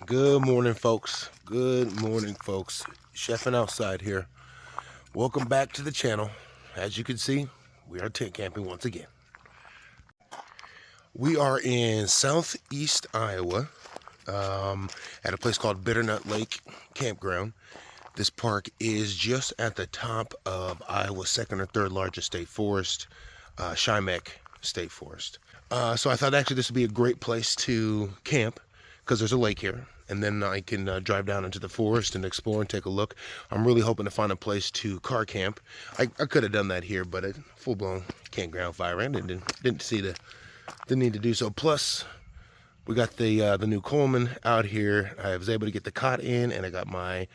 Good morning, folks. Good morning, folks. Cheffen outside here. Welcome back to the channel. As you can see, we are tent camping once again. We are in southeast Iowa at a place called Bitternut Lake Campground. This park is just at the top of Iowa's second or third largest state forest, Shimek State Forest. So I thought actually this would be a great place to camp because there's a lake here, and then I can drive down into the forest and explore and take a look. I'm really hoping to find a place to car camp. I could have done that here, but a full-blown campground fire and didn't see the need to do so. Plus, we got the new Coleman out here. I was able to get the cot in, and I got my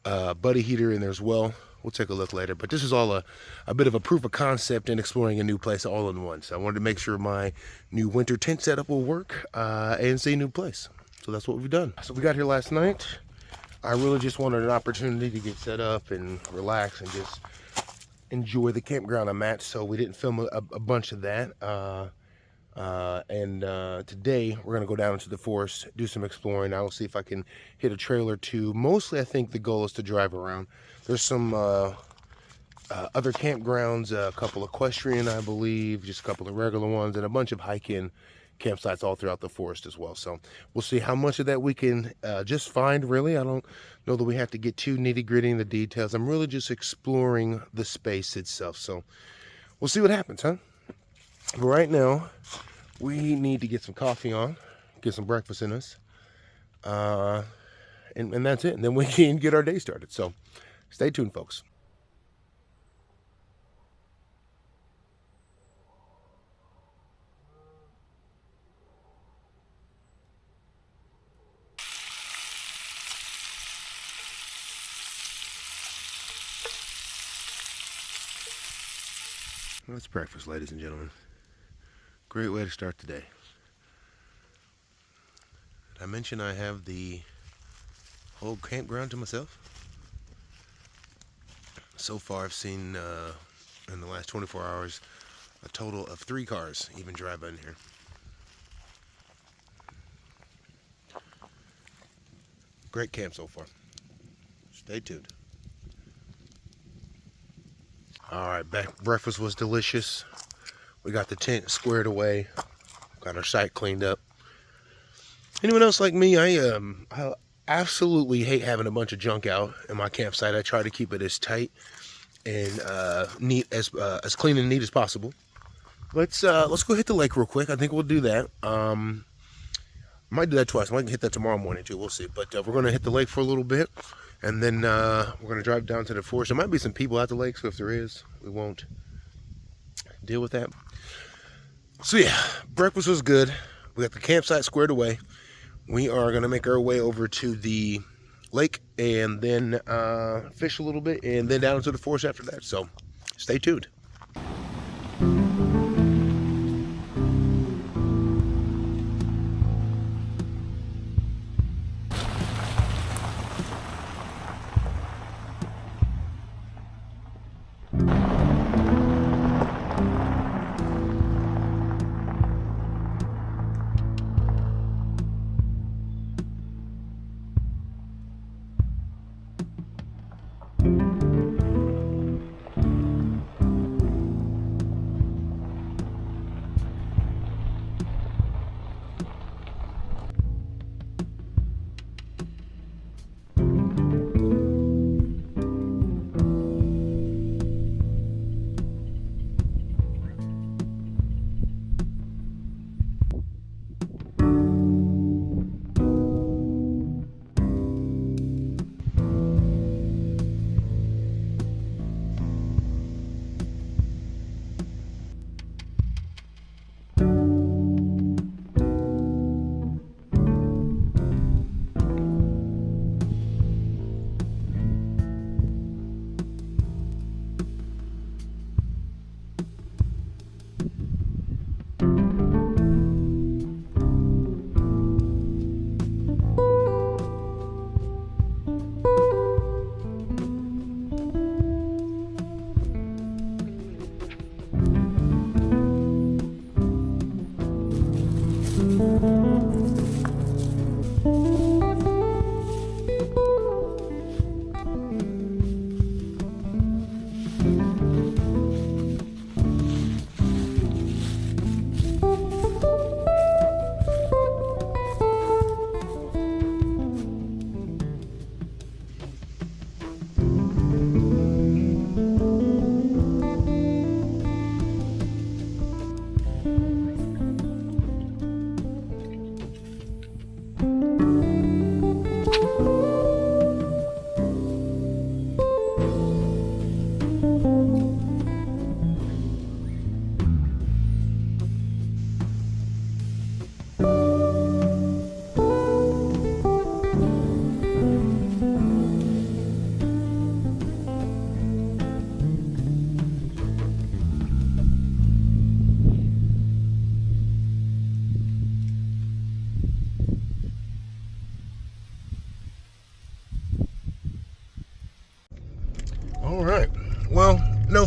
buddy heater in there as well. We'll take a look later, but this is all a bit of a proof of concept in exploring a new place all in one. So I wanted to make sure my new winter tent setup will work and see a new place. So that's what we've done. So we got here last night. I really just wanted an opportunity to get set up and relax and just enjoy the campground I'm at. So we didn't film a bunch of that. Today we're gonna go down into the forest, do some exploring. I will see if I can hit a trail or two. Mostly I think the goal is to drive around. There's some other campgrounds, a couple equestrian I believe, just a couple of regular ones, and a bunch of hiking campsites all throughout the forest as well. So we'll see how much of that we can just find. Really, I don't know that we have to get too nitty-gritty in the details. I'm really just exploring the space itself. So we'll see what happens, huh? But right now, we need to get some coffee on, get some breakfast in us, and that's it. And then we can get our day started. So stay tuned, folks. That's breakfast, ladies and gentlemen. Great way to start the day. Did I mention I have the whole campground to myself? So far I've seen in the last 24 hours a total of 3 cars even drive in here. Great camp so far. Stay tuned. Alright, breakfast was delicious. We got the tent squared away, got our site cleaned up. Anyone else like me? I absolutely hate having a bunch of junk out in my campsite. I try to keep it as tight and neat as clean and neat as possible. Let's go hit the lake real quick. I think we'll do that. Might do that twice. I might hit that tomorrow morning too. We'll see. But we're gonna hit the lake for a little bit, and then we're gonna drive down to the forest. There might be some people at the lake, so if there is, we won't deal with that. So yeah, breakfast was good. We got the campsite squared away. We are gonna make our way over to the lake and then fish a little bit, and then down into the forest after that. So stay tuned.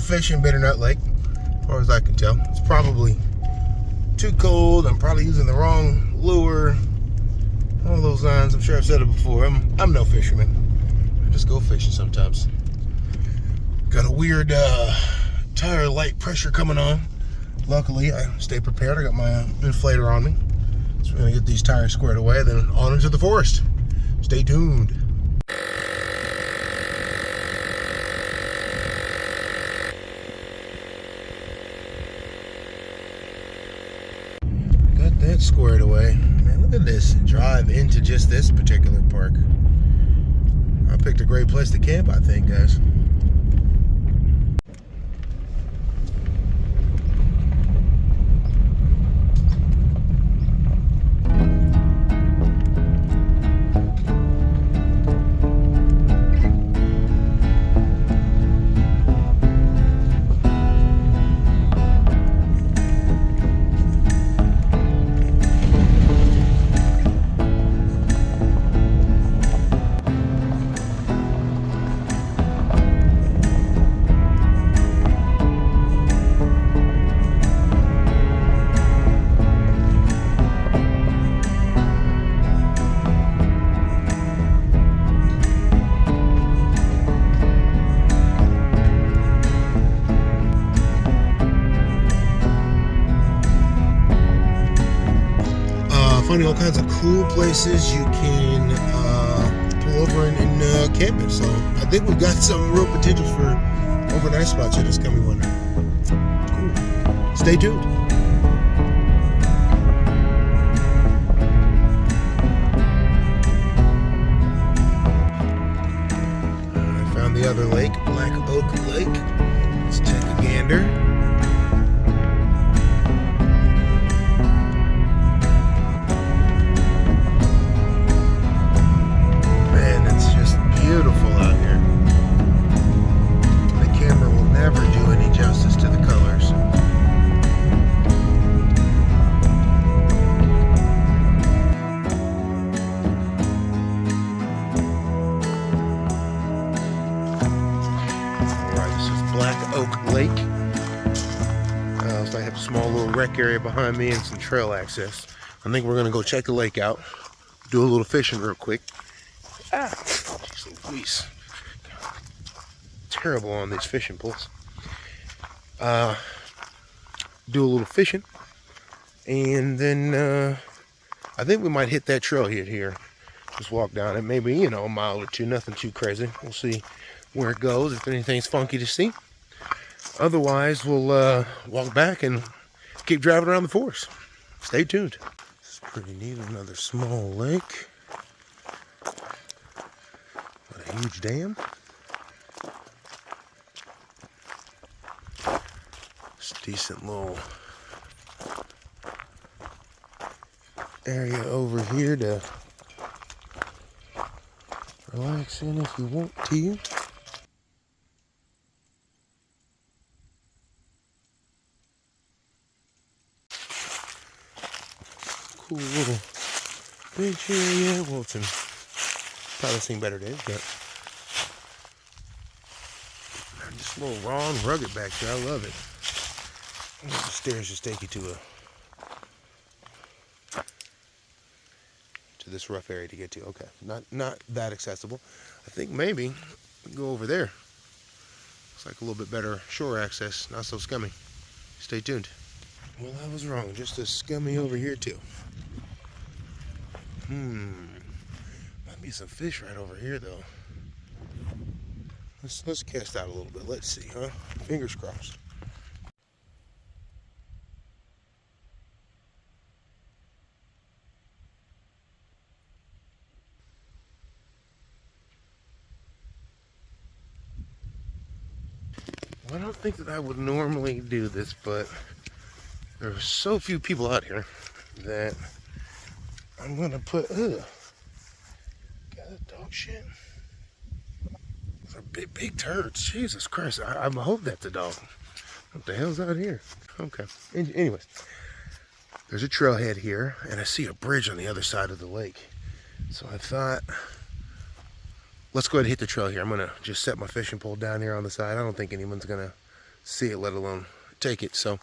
fish in Bitternut Lake, as far as I can tell. It's probably too cold. I'm probably using the wrong lure. All those lines. I'm sure I've said it before. I'm no fisherman. I just go fishing sometimes. Got a weird tire light pressure coming on. Luckily, I stay prepared. I got my inflator on me. So we're gonna get these tires squared away, then on into the forest. Stay tuned. Got that squared away. Man, look at this drive into just this particular park. I picked a great place to camp, I think, guys. Finding all kinds of cool places you can pull over and camp in. So I think we've got some real potential for overnight spots here this coming winter. Cool. Stay tuned. I found the other lake, Black Oak Lake. Let's take a gander. Beautiful out here. The camera will never do any justice to the colors. Alright, this is Black Oak Lake. So I have a small little rec area behind me and some trail access. I think we're going to go check the lake out, do a little fishing real quick. Jeez Louise. Terrible on these fishing poles. Do a little fishing, and then I think we might hit that trail here. Just walk down it, maybe, you know, a mile or two, nothing too crazy. We'll see where it goes, if anything's funky to see. Otherwise, we'll walk back and keep driving around the forest. Stay tuned. This is pretty neat. Another small lake. What a huge dam. It's a decent little area over here to relax in if you want to. Cool little bench area. Well, it's probably seen better days, but just a little raw and rugged back here. I love it. The stairs just take you to this rough area to get to. Okay, not that accessible. I think maybe we can go over there. Looks like a little bit better shore access. Not so scummy. Stay tuned. Well, I was wrong. Just as scummy over here too. Might be some fish right over here though. Let's cast out a little bit. Let's see, huh? Fingers crossed. Well, I don't think that I would normally do this, but there are so few people out here that I'm gonna put. Got a dog shit. Those are big turds. Jesus Christ! I hope that's a dog. What the hell's out here? Okay. Anyways, there's a trailhead here, and I see a bridge on the other side of the lake. So I thought, let's go ahead and hit the trail here. I'm gonna just set my fishing pole down here on the side. I don't think anyone's gonna see it, let alone take it. So,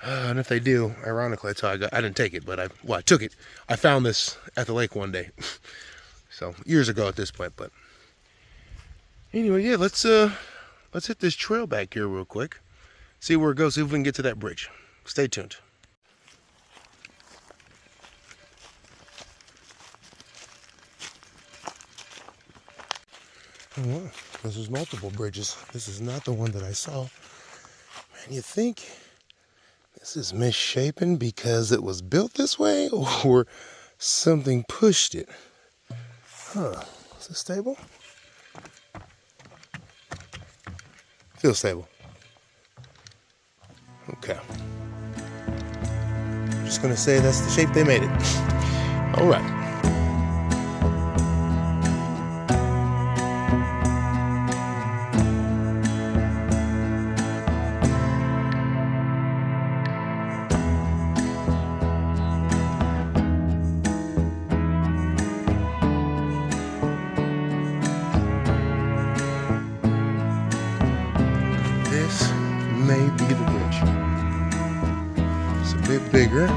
and if they do, ironically, that's how I didn't take it, but I took it. I found this at the lake one day. So, years ago at this point, but anyway, yeah, let's hit this trail back here real quick. See where it goes, see if we can get to that bridge. Stay tuned. Oh, wow. This is multiple bridges. This is not the one that I saw. Man, you think this is misshapen because it was built this way or something pushed it? Huh. Is it stable? Feels stable. Okay. I'm just gonna say that's the shape they made it. All right. This may be the bridge. It's a bit bigger.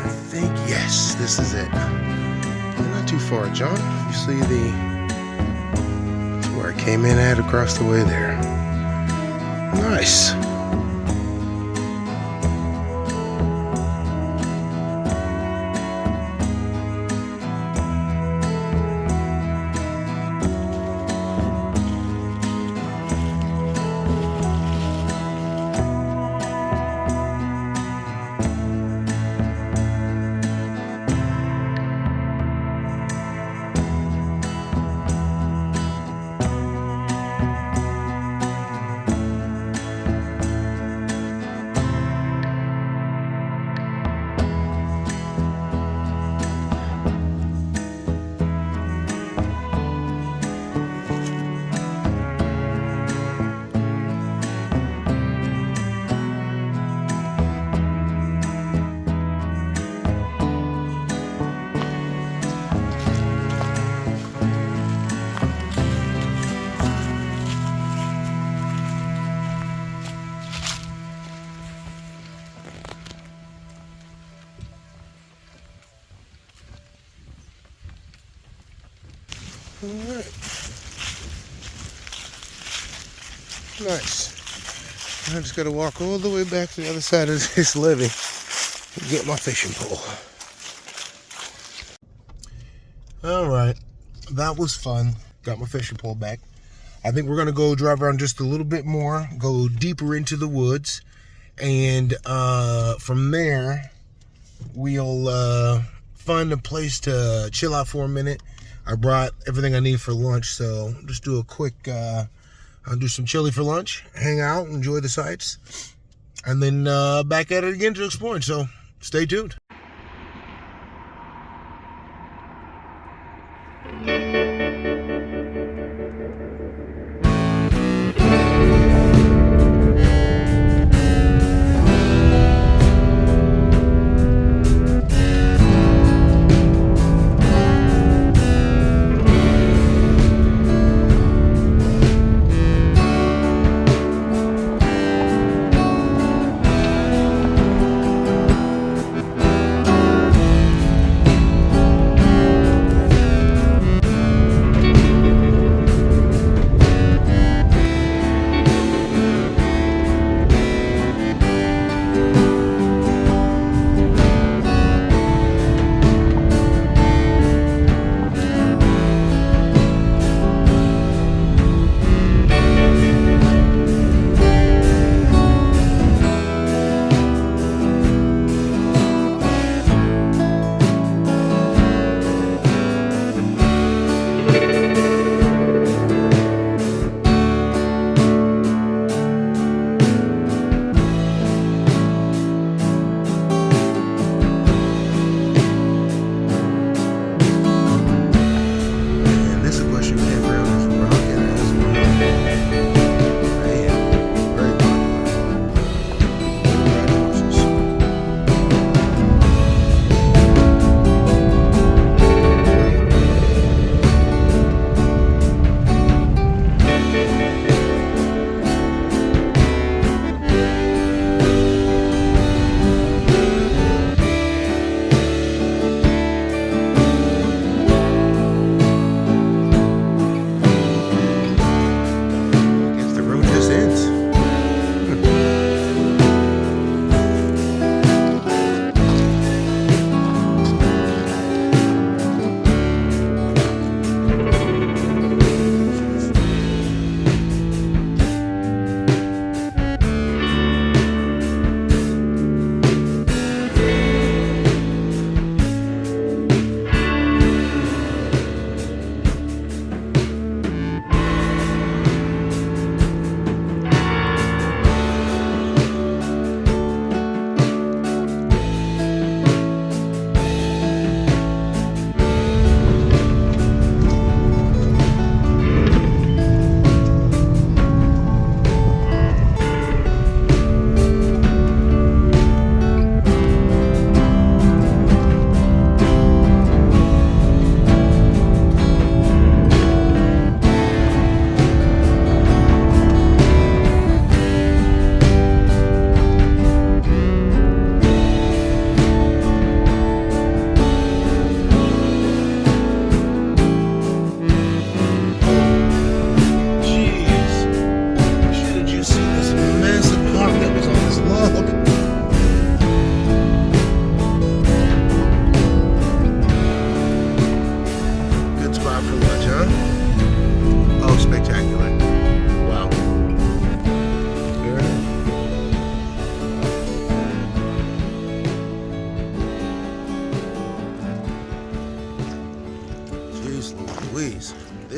I think, yes, this is it. Not too far, John. You see that's where I came in at across the way there. Nice. All right. Nice. I just got to walk all the way back to the other side of this levee and get my fishing pole. All right. That was fun. Got my fishing pole back. I think we're going to go drive around just a little bit more, go deeper into the woods, and from there, we'll find a place to chill out for a minute. I brought everything I need for lunch, so just do a quick, I'll do some chili for lunch, hang out, enjoy the sights, and then back at it again to exploring, so stay tuned.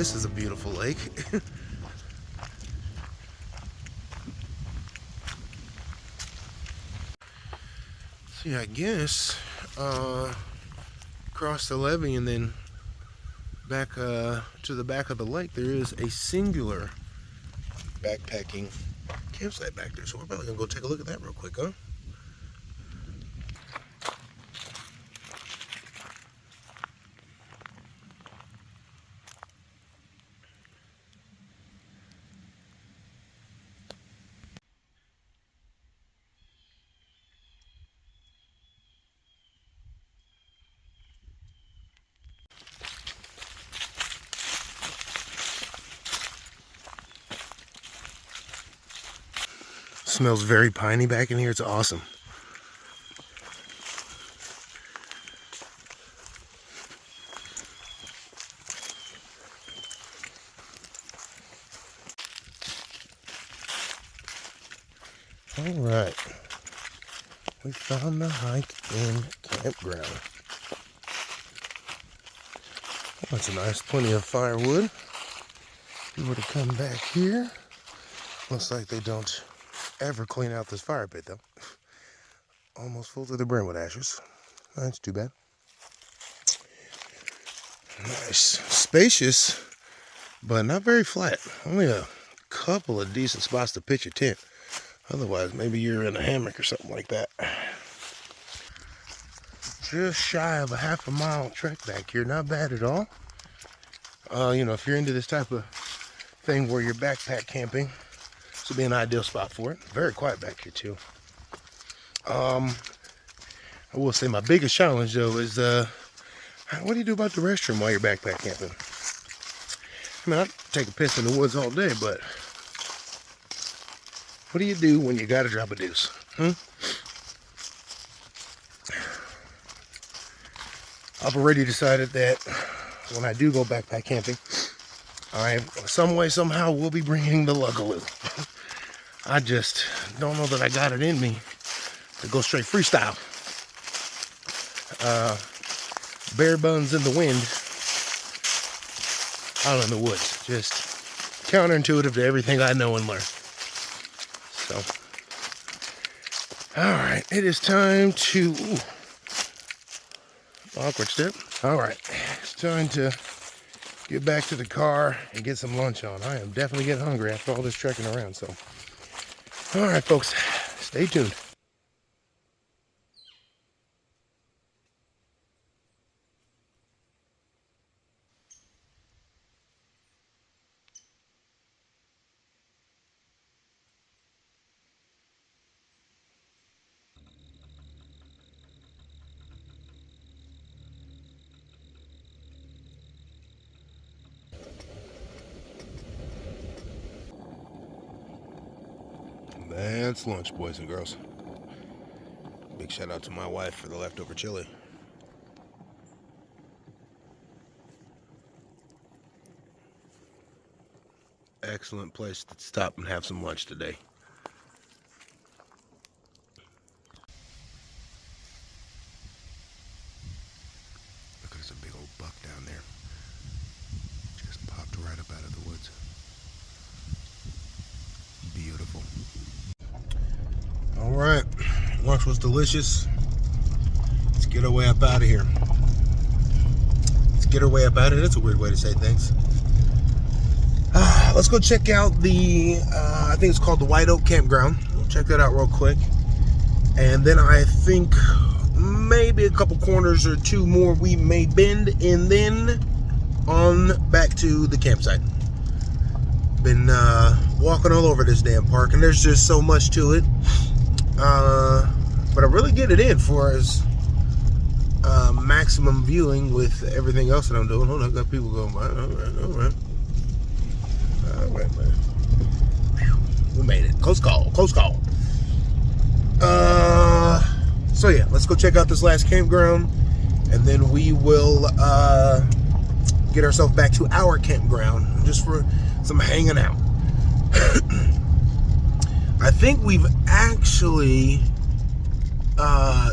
This is a beautiful lake. See, I guess across the levee and then back to the back of the lake, there is a singular backpacking campsite back there. So we're probably gonna go take a look at that real quick, huh? Smells very piney back in here. It's awesome. All right, we found the hike in campground. That's a nice, plenty of firewood. If you were to come back here, looks like they don't ever clean out this fire pit though. Almost full to the brim with ashes. That's too bad. Nice, spacious, but not very flat. Only a couple of decent spots to pitch your tent. Otherwise, maybe you're in a hammock or something like that. Just shy of a half a mile trek back here. Not bad at all. You know, if you're into this type of thing where you're backpack camping, this would be an ideal spot for it. Very quiet back here too. I will say my biggest challenge though is what do you do about the restroom while you're backpack camping? I mean, I take a piss in the woods all day, but what do you do when you gotta drop a deuce? I've already decided that when I do go backpack camping, I some way, somehow will be bringing the Lugaloo. I just don't know that I got it in me to go straight freestyle. Bare buns in the wind, out in the woods. Just counterintuitive to everything I know and learn. So, all right, it is time to, awkward step. All right, it's time to get back to the car and get some lunch on. I am definitely getting hungry after all this trekking around, so. All right, folks, stay tuned. That's lunch, boys and girls. Big shout out to my wife for the leftover chili. Excellent place to stop and have some lunch today. Look, there's a big old buck down there. Just popped right up out of the woods. Beautiful. All right, lunch was delicious. Let's get our way up out of here. Let's get our way up out of here. That's a weird way to say things. Let's go check out the, I think it's called the White Oak Campground. We'll check that out real quick. And then I think maybe a couple corners or two more we may bend, and then on back to the campsite. Been walking all over this damn park, and there's just so much to it. But I really get it in for as maximum viewing with everything else that I'm doing. Hold on, I've got people going by. All right, man. We made it. Close call. Close call. So yeah, let's go check out this last campground, and then we will get ourselves back to our campground just for some hanging out. I think we've actually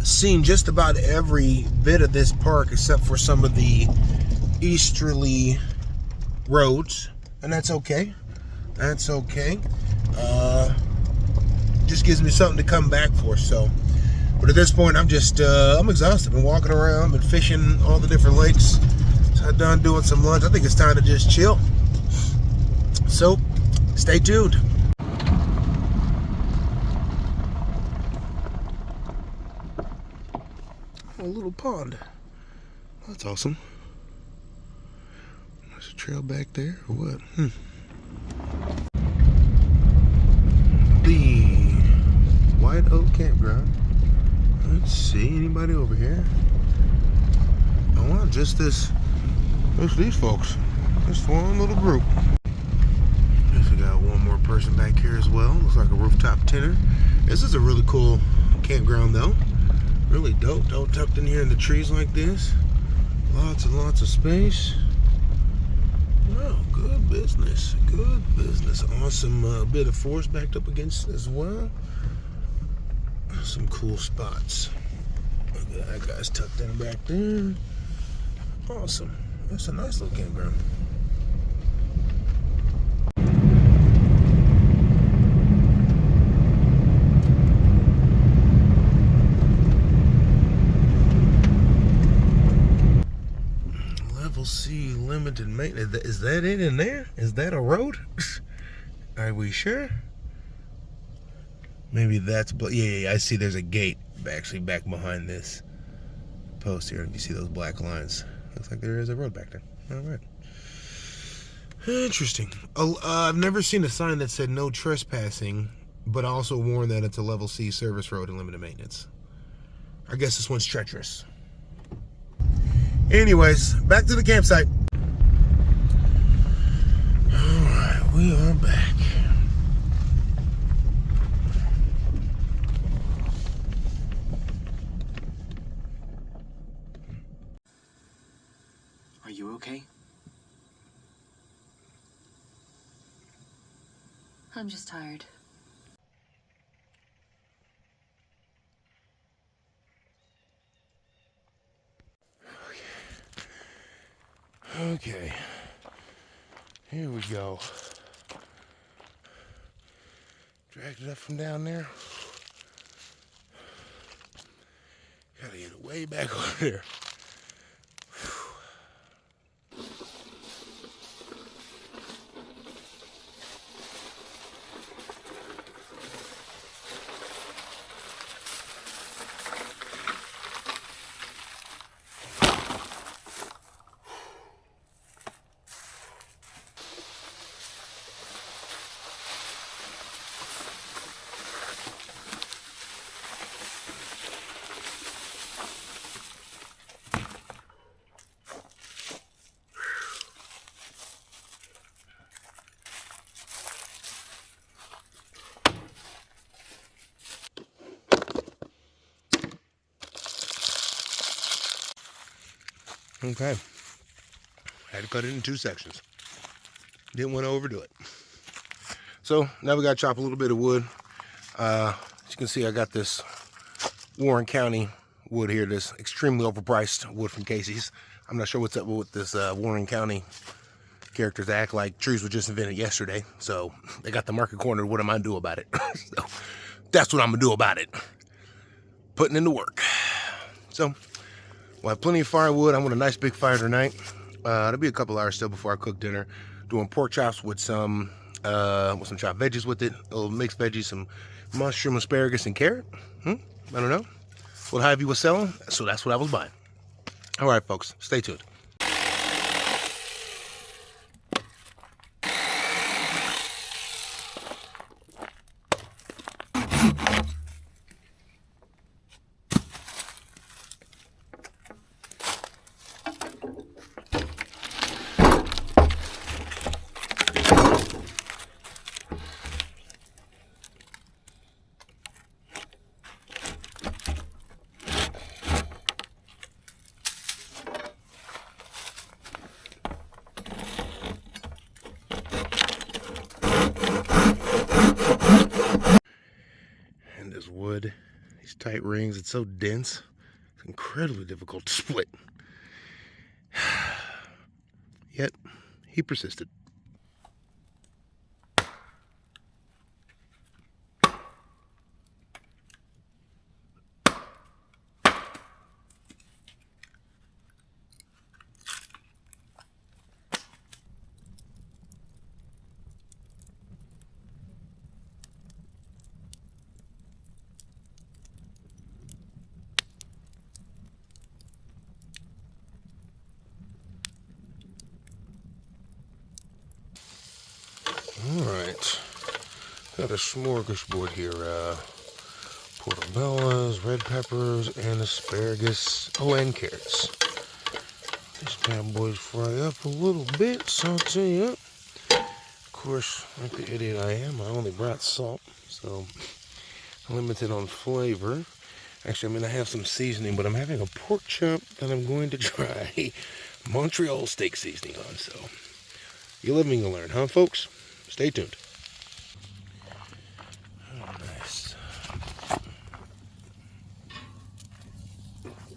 seen just about every bit of this park except for some of the easterly roads, and that's okay. That's okay. Just gives me something to come back for. So, but at this point, I'm just I'm exhausted. Been walking around, been fishing all the different lakes. So I'm done doing some lunch. I think it's time to just chill. So, stay tuned. A little pond. That's awesome. There's a trail back there, or what? The White Oak Campground. Let's see, anybody over here? Oh, well, just these folks. Just one little group. Guess we got one more person back here as well. Looks like a rooftop tenner. This is a really cool campground, though. Really dope. All tucked in here in the trees like this. Lots and lots of space. Oh, good business. Good business. Awesome bit of forest backed up against as well. Some cool spots. Look at that guy's tucked in back there. Awesome. That's a nice little campground. Level C limited maintenance. Is that it in there? Is that a road? Are we sure? Maybe that's, yeah, I see there's a gate actually back behind this post here. If you see those black lines, looks like there is a road back there. All right. Interesting. I've never seen a sign that said no trespassing, but also warned that it's a level C service road and limited maintenance. I guess this one's treacherous. Anyways, back to the campsite. All right, we are back. Are you okay? I'm just tired. Okay. Here we go. Dragged it up from down there. Gotta get it way back over there. Okay. Had to cut it in 2 sections. Didn't want to overdo it. So now we got to chop a little bit of wood. As you can see, I got this Warren County wood here, this extremely overpriced wood from Casey's. I'm not sure what's up with this Warren County characters. They act like trees were just invented yesterday. So they got the market cornered. What am I going to do about it? So that's what I'm going to do about it. Putting in the work. So we'll have plenty of firewood. I want a nice big fire tonight. There'll be a couple hours still before I cook dinner. Doing pork chops with some chopped veggies with it. A little mixed veggies, some mushroom, asparagus, and carrot. I don't know. What Hy-Vee was selling, so that's what I was buying. All right, folks, stay tuned. Wood, these tight rings, it's so dense, it's incredibly difficult to split. Yet he persisted. Alright, got a smorgasbord here. Portobellos, red peppers, and asparagus. Oh, and carrots. These bad boys fry up a little bit, saute up. Of course, like the idiot I am, I only brought salt, so limited on flavor. Actually, I'm going to have some seasoning, but I'm having a pork chop that I'm going to try Montreal steak seasoning on. So, you live and you learn, huh, folks? Stay tuned. Oh, nice.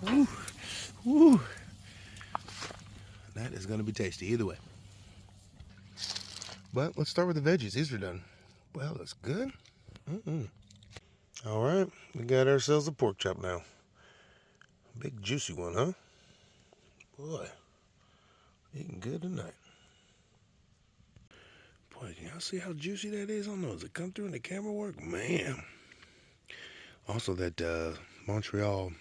Woo. Woo. That is going to be tasty either way. But let's start with the veggies. These are done. Well, that's good. All right, we got ourselves a pork chop now. Big juicy one, huh? Boy, eating good tonight. Boy, can y'all see how juicy that is? I don't know, does it come through in the camera work? Man. Also, that Montreal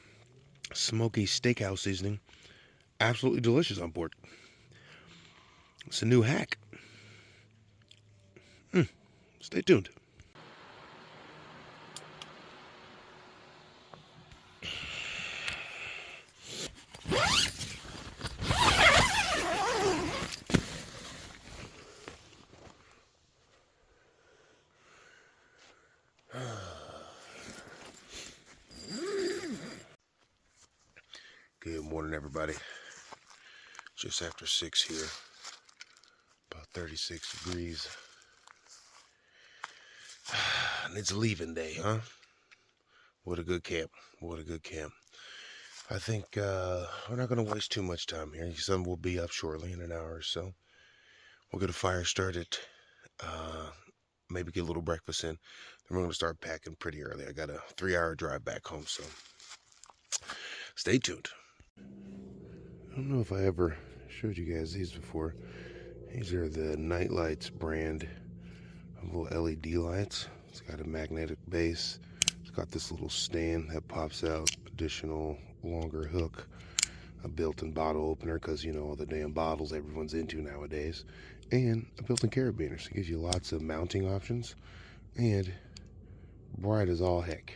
smoky steakhouse seasoning, absolutely delicious on pork. It's a new hack. Stay tuned. Good morning, everybody. Just after 6 here, about 36 degrees. And it's leaving day, huh? What a good camp. What a good camp. I think we're not going to waste too much time here. The sun will be up shortly in an hour or so. We'll get a fire started. Maybe get a little breakfast in. Then we're going to start packing pretty early. I got a 3-hour drive back home, so stay tuned. I don't know if I ever showed you guys these before. These are the Night Lights brand of little LED lights. It's got a magnetic base. It's got this little stand that pops out, additional longer hook, a built-in bottle opener because you know all the damn bottles everyone's into nowadays, and a built-in carabiner. So it gives you lots of mounting options and bright as all heck.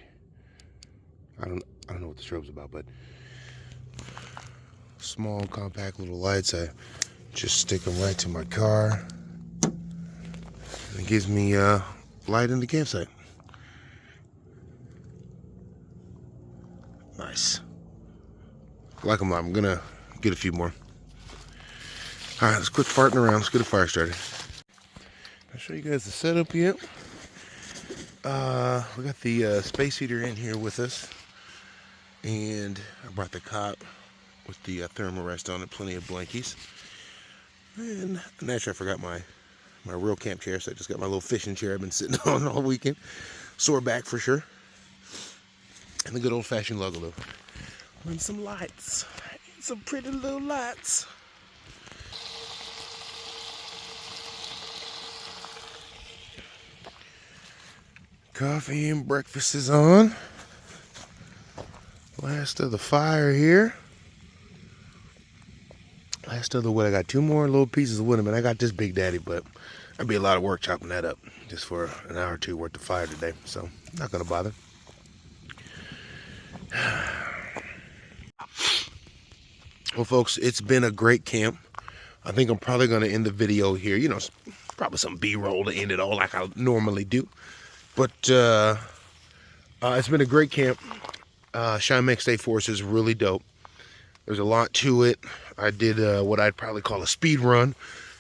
I don't know what the strobe's about, but small, compact little lights. I just stick them right to my car. It gives me light in the campsite. Nice. I like them. I'm gonna get a few more. All right, let's quit farting around. Let's get a fire started. I'll show you guys the setup yet. We got the space heater in here with us, and I brought the cot with the thermal rest on it, plenty of blankies. And naturally, I forgot my real camp chair, so I just got my little fishing chair I've been sitting on all weekend. Sore back for sure. And the good old-fashioned logo. And some lights. Some pretty little lights. Coffee and breakfast is on. Last of the fire here. Last of the wood. I got 2 more little pieces of wood. I mean, I got this big daddy, but that'd be a lot of work chopping that up just for an hour or 2 worth of fire today. So, not gonna bother. Well, folks, it's been a great camp. I think I'm probably gonna end the video here. You know, probably some B-roll to end it all like I normally do. But it's been a great camp. Shimek State Forest is really dope. There's a lot to it. I did what I'd probably call a speed run,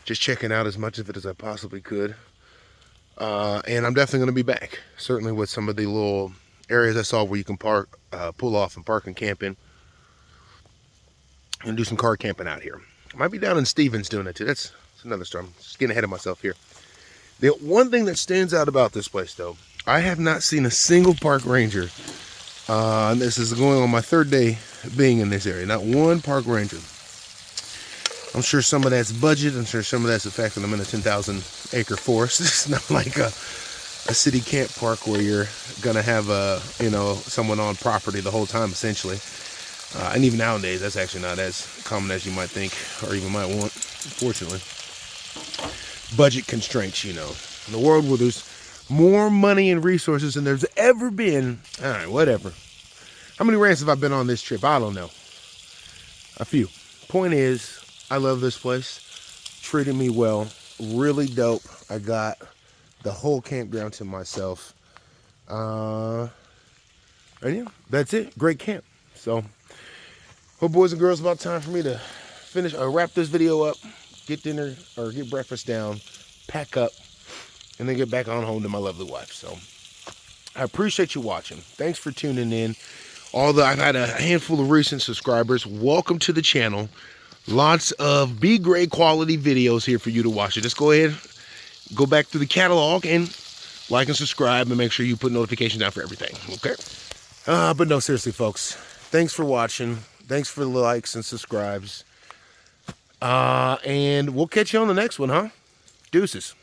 just checking out as much of it as I possibly could. And I'm definitely going to be back, certainly with some of the little areas I saw where you can park, pull off and park and camp in, and do some car camping out here. I might be down in Stevens doing it too. That's It's another storm. Just getting ahead of myself here. The one thing that stands out about this place, though, I have not seen a single park ranger. And this is going on my third day being in this area. Not one park ranger. I'm sure some of that's budget. I'm sure some of that's the fact that I'm in a 10,000 acre forest. It's not like a city camp park where you're gonna have someone on property the whole time, essentially. And even nowadays, that's actually not as common as you might think or even might want, unfortunately. Budget constraints, in the world where there's more money and resources than there's ever been. All right, whatever. How many rants have I been on this trip? I don't know. A few. Point is, I love this place. Treated me well. Really dope. I got the whole campground to myself. And yeah, that's it. Great camp. So, well, boys and girls, about time for me to finish or wrap this video up, get dinner or get breakfast down, pack up, and then get back on home to my lovely wife. So I appreciate you watching. Thanks for tuning in. I've had a handful of recent subscribers. Welcome to the channel. Lots of B-grade quality videos here for you to watch. So just go ahead, go back through the catalog and like and subscribe and make sure you put notifications down for everything. Okay? But no, seriously, folks. Thanks for watching. Thanks for the likes and subscribes. And we'll catch you on the next one, huh? Deuces.